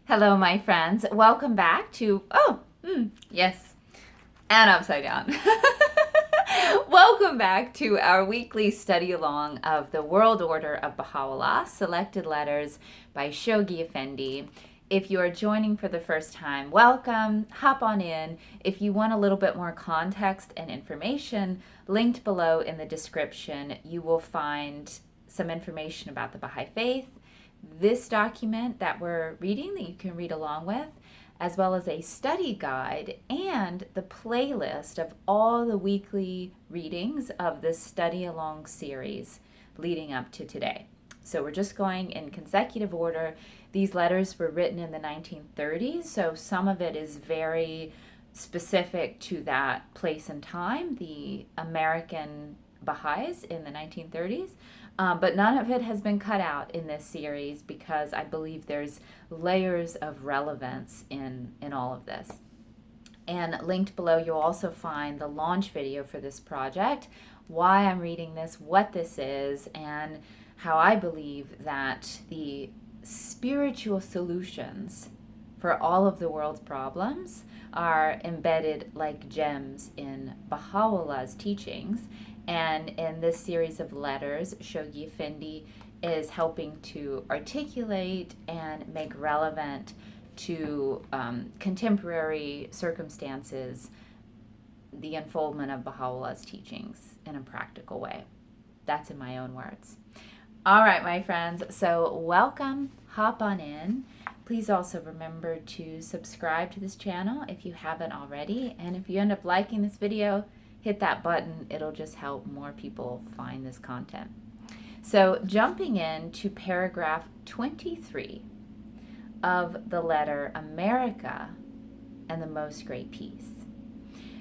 Hello, my friends. Welcome back to, yes, and upside down. Welcome back to our weekly study along of the World Order of Baha'u'llah, Selected Letters by Shoghi Effendi. If you are joining for the first time, welcome, hop on in. If you want a little bit more context and information, linked below in the description, you will find some information about the Baha'i Faith, this document that we're reading that you can read along with, as well as a study guide and the playlist of all the weekly readings of this study along series leading up to today. So we're just going in consecutive order. These letters were written in the 1930s, so some of it is very specific to that place and time, the American Baha'is in the 1930s. But none of it has been cut out in this series because I believe there's layers of relevance in all of this. And linked below, you'll also find the launch video for this project, why I'm reading this, what this is, and how I believe that the spiritual solutions for all of the world's problems are embedded like gems in Baha'u'llah's teachings. And in this series of letters, Shoghi Effendi is helping to articulate and make relevant to contemporary circumstances the unfoldment of Baha'u'llah's teachings in a practical way. That's in my own words. All right, my friends, so welcome, hop on in. Please also remember to subscribe to this channel if you haven't already. And if you end up liking this video, hit that button. It'll just help more people find this content. So jumping into paragraph 23 of the letter America and the Most Great Peace.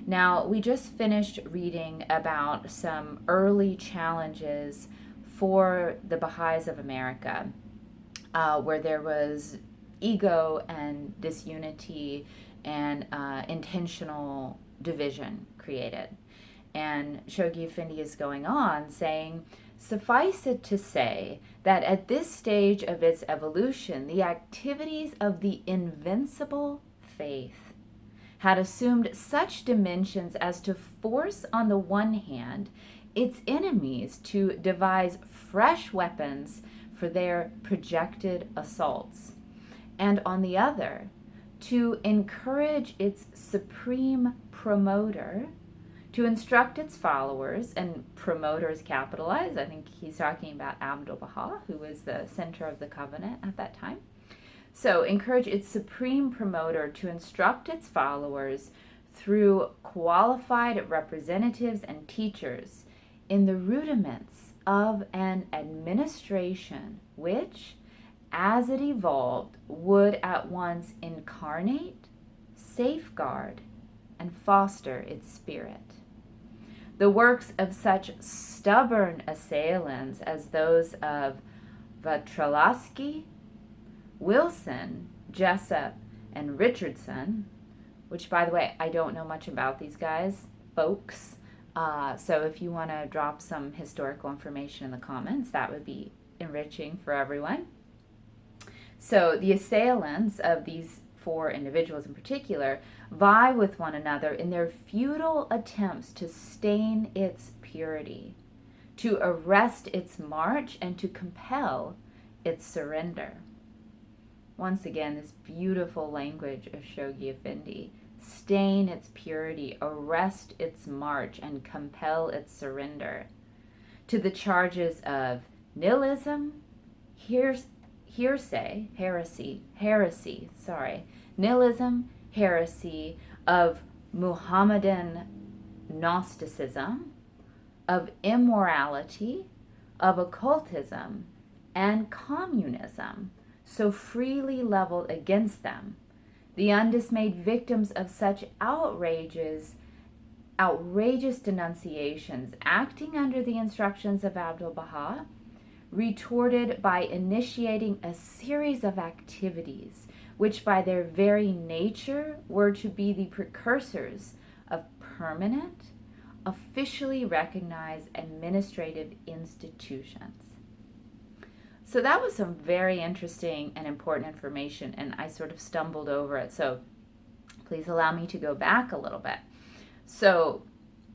Now, we just finished reading about some early challenges for the Baha'is of America, where there was ego and disunity and intentional division created. And Shoghi Effendi is going on saying, suffice it to say that at this stage of its evolution, the activities of the invincible faith had assumed such dimensions as to force on the one hand its enemies to devise fresh weapons for their projected assaults, and on the other, to encourage its supreme promoter to instruct its followers, and promoters capitalized. I think he's talking about Abdu'l-Baha, who was the center of the covenant at that time. So encourage its supreme promoter to instruct its followers through qualified representatives and teachers in the rudiments of an administration which, as it evolved, would at once incarnate, safeguard, and foster its spirit. The works of such stubborn assailants as those of Vatralaski, Wilson, Jessup, and Richardson, which, by the way, I don't know much about these guys, folks, so if you want to drop some historical information in the comments, that would be enriching for everyone. So the assailants of these four individuals in particular vie with one another in their futile attempts to stain its purity, to arrest its march, and to compel its surrender. Once again, this beautiful language of Shoghi Effendi: stain its purity, arrest its march, and compel its surrender to the charges of nihilism, nihilism, heresy, of Muhammadan Gnosticism, of immorality, of occultism, and communism, so freely leveled against them. The undismayed victims of such outrageous denunciations, acting under the instructions of Abdu'l-Baha, retorted by initiating a series of activities which by their very nature were to be the precursors of permanent, officially recognized administrative institutions. So that was some very interesting and important information, and I sort of stumbled over it. So please allow me to go back a little bit. So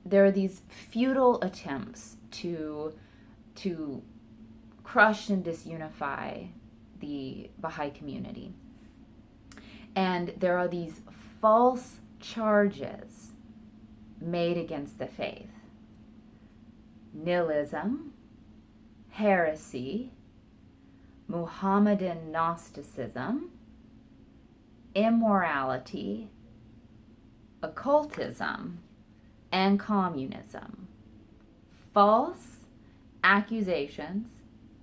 there are these futile attempts to crush and disunify the Baha'i community. And there are these false charges made against the faith. Nihilism, heresy, Muhammadan Gnosticism, immorality, occultism, and communism. False accusations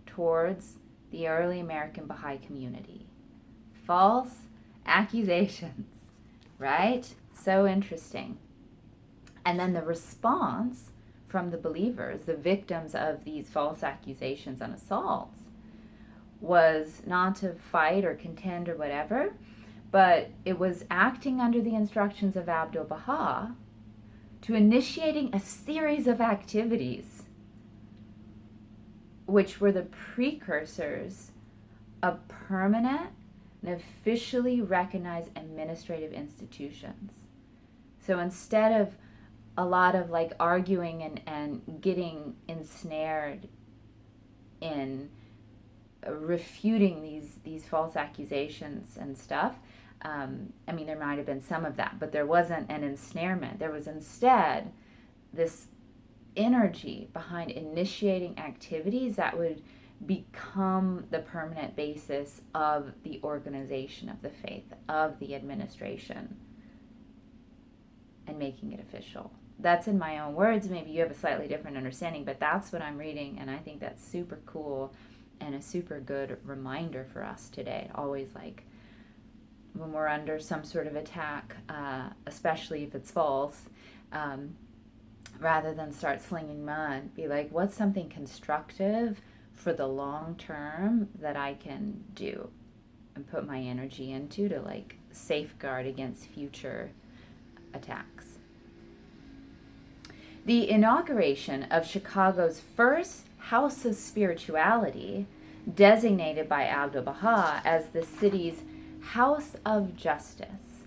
towards the early American Baha'i community. False accusations, right? So interesting. And then the response from the believers, the victims of these false accusations and assaults, was not to fight or contend or whatever, but it was acting under the instructions of Abdu'l-Baha to initiating a series of activities which were the precursors of permanent and officially recognized administrative institutions. So instead of a lot of like arguing and getting ensnared in refuting these false accusations and stuff, I mean, there might have been some of that, but there wasn't an ensnarement. There was instead this energy behind initiating activities that would become the permanent basis of the organization of the faith, of the administration, and making it official. That's in my own words. Maybe you have a slightly different understanding, but that's what I'm reading, and I think that's super cool and a super good reminder for us today. Always like when we're under some sort of attack, especially if it's false, rather than start slinging mud, be like, what's something constructive for the long term that I can do and put my energy into to like safeguard against future attacks. The inauguration of Chicago's first House of Spirituality, designated by Abdu'l-Baha as the city's House of Justice.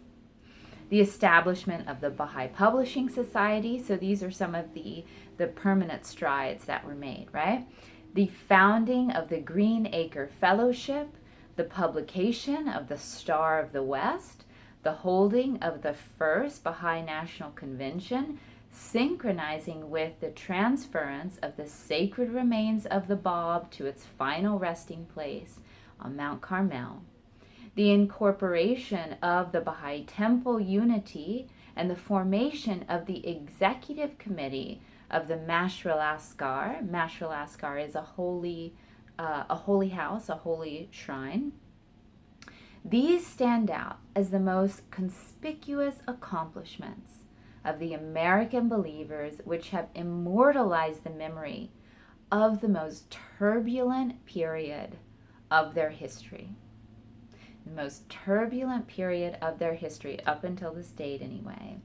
The establishment of the Baha'i Publishing Society, so these are some of the permanent strides that were made, right? The founding of the Green Acre Fellowship, the publication of the Star of the West, the holding of the first Baha'i National Convention, synchronizing with the transference of the sacred remains of the Bab to its final resting place on Mount Carmel, the incorporation of the Baha'i Temple unity, and the formation of the executive committee of the Mashr al-Askar. Mashr al-Askar is a holy house, a holy shrine. These stand out as the most conspicuous accomplishments of the American believers, which have immortalized the memory of the most turbulent period of their history. The most turbulent period of their history, up until this date anyway.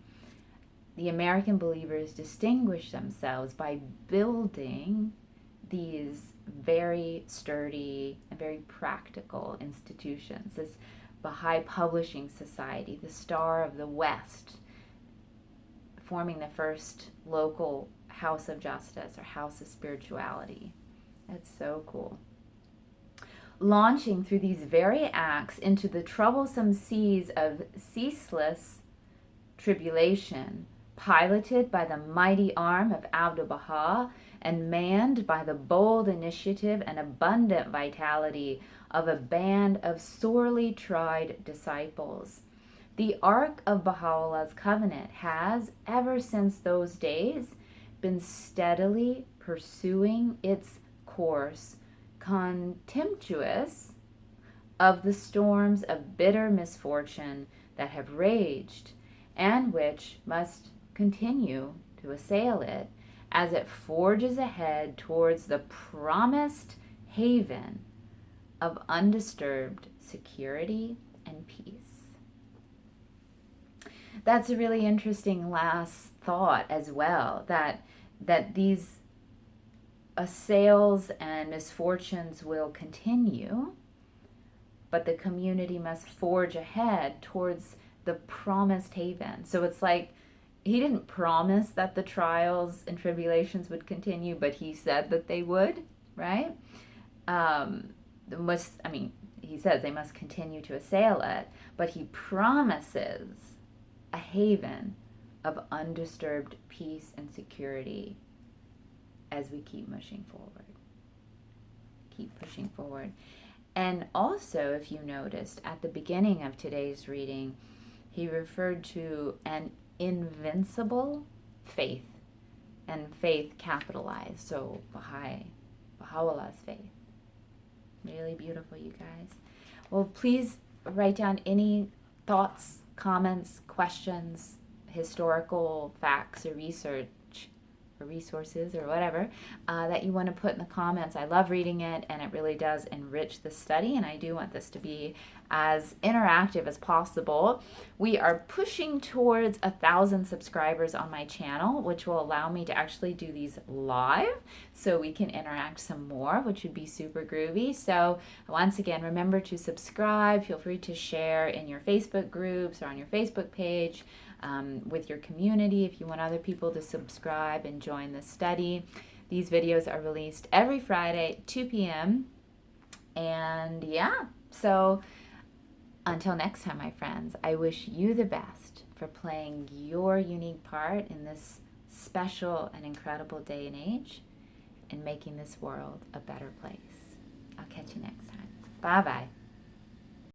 The American believers distinguished themselves by building these very sturdy and very practical institutions. This Baha'i Publishing Society, the Star of the West, forming the first local House of Justice or House of Spirituality. That's so cool. Launching through these very acts into the troublesome seas of ceaseless tribulation, piloted by the mighty arm of Abdu'l-Baha and manned by the bold initiative and abundant vitality of a band of sorely tried disciples. The Ark of Baha'u'llah's covenant has, ever since those days, been steadily pursuing its course, contemptuous of the storms of bitter misfortune that have raged, and which must continue to assail it as it forges ahead towards the promised haven of undisturbed security and peace. That's a really interesting last thought as well, that these assails and misfortunes will continue, but the community must forge ahead towards the promised haven. So it's like he didn't promise that the trials and tribulations would continue, but he said that they would, right? He says they must continue to assail it, but he promises a haven of undisturbed peace and security as we keep pushing forward. Keep pushing forward. And also, if you noticed, at the beginning of today's reading, he referred to an invincible faith, and faith capitalized, so Baha'u'llah's faith. Really beautiful, you guys. Well, please write down any thoughts, comments, questions, historical facts or research or resources or whatever that you want to put in the comments. I love reading it, and it really does enrich the study, and I do want this to be as interactive as possible. We are pushing towards 1,000 subscribers on my channel, which will allow me to actually do these live so we can interact some more, which would be super groovy. So once again, remember to subscribe. Feel free to share in your Facebook groups or on your Facebook page with your community if you want other people to subscribe and join the study. These videos are released every Friday, 2 p.m. And yeah, so until next time, my friends, I wish you the best for playing your unique part in this special and incredible day and age and making this world a better place. I'll catch you next time. Bye-bye.